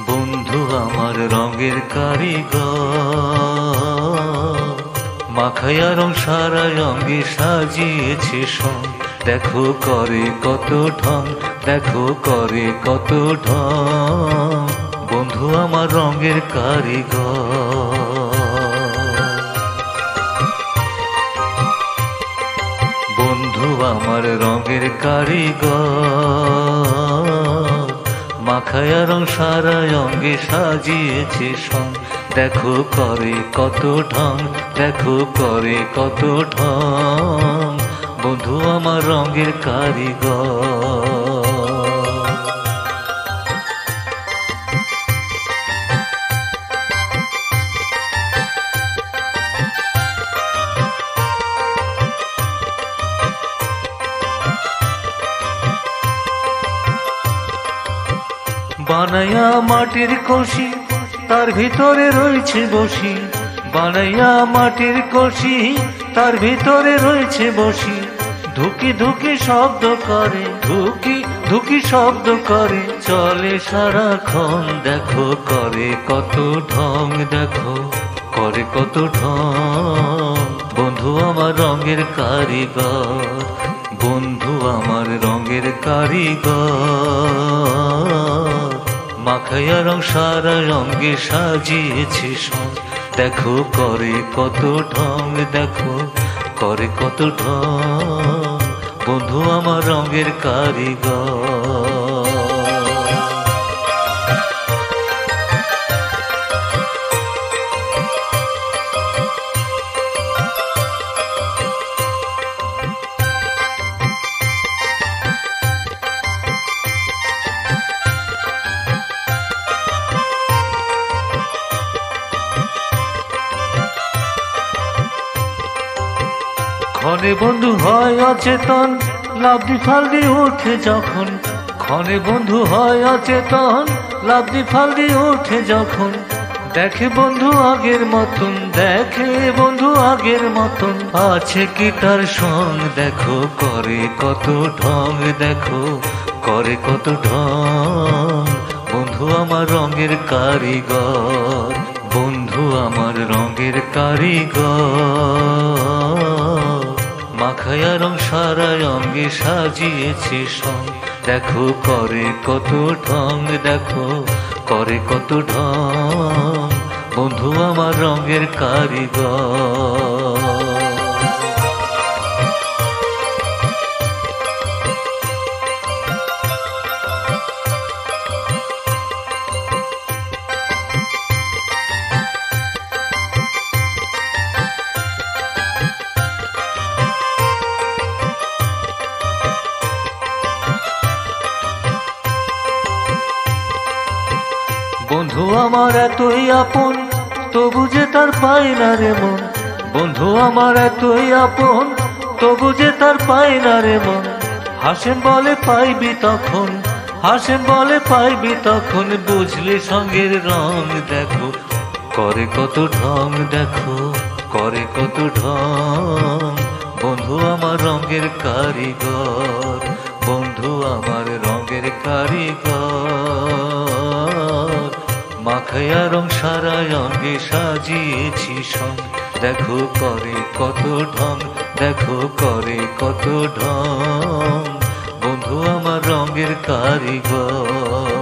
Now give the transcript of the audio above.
বন্ধু আমার রঙের কারিগর, মাখায়া রং সারা অঙ্গে সাজিয়েছে সং। দেখো করে কত ঢং, দেখো করে কত ঢং, বন্ধু আমার রঙের কারিগর। বন্ধু আমার রঙের কারিগর, মাখায়া রং সারা অঙ্গে সাজিয়েছে সং। দেখো করে কত ঢং, দেখো করে কত ঢং, বন্ধু আমার রঙের কারিগর। বানাইয়া মাটির কলসি তার ভিতরে রয়েছে বসি, বানাইয়া মাটির কলসি তার ভিতরে রয়েছে বসি। ধুকি ধুকি শব্দ করে, ধুকি ধুকি শব্দ করে, চলে সারাক্ষণ। দেখো করে কত ঢং, দেখো করে কত ঢং, বন্ধু আমার রঙের কারিগর। বন্ধু আমার রঙের কারিগর, মাখায়া রং সারা অঙ্গে সাজিয়েছে সং। দেখো করে কত ঢং, দেখো করে কত ঢং, বন্ধু আমার রঙের কারিগর। ক্ষণে বন্ধু হয় অচেতন, লাফদি ফালদি ওঠে যখন। ক্ষণে বন্ধু হয় অচেতন, লাফদি ফালদি ওঠে যখন। দেখে বন্ধু আগের মতন, দেখে বন্ধু আগের মতন, আছে কি তার সং। দেখো করে কত ঢং, দেখো করে কত ঢং, বন্ধু আমার রঙের কারিগর। বন্ধু আমার রঙের কারিগর, মাখায়া রং সারা অঙ্গে সাজিয়েছে সং। দেখো করে কত ঢং, দেখো করে কত ঢং, বন্ধু আমার রঙের কারিগর। বন্ধু আমার এতই আপন, তবু যে তার পাই না রে মন। বন্ধু আমার এতই আপন, তবু যে তার পাই না রে মন। হাসেন বলে পাইবি তখন, হাসেন বলে পাইবি তখন, বুঝলে সঙ্গের রং। দেখো করে কত ঢং, দেখো করে কত ঢং, বন্ধু আমার রঙের কারিগর। বন্ধু আমার রঙের কারিগর, মাখায়া রং সারা অঙ্গে সাজিয়েছি সং। দেখো করে কত ঢং, দেখো করে কত ঢং, বন্ধু আমার রঙের কারিগর।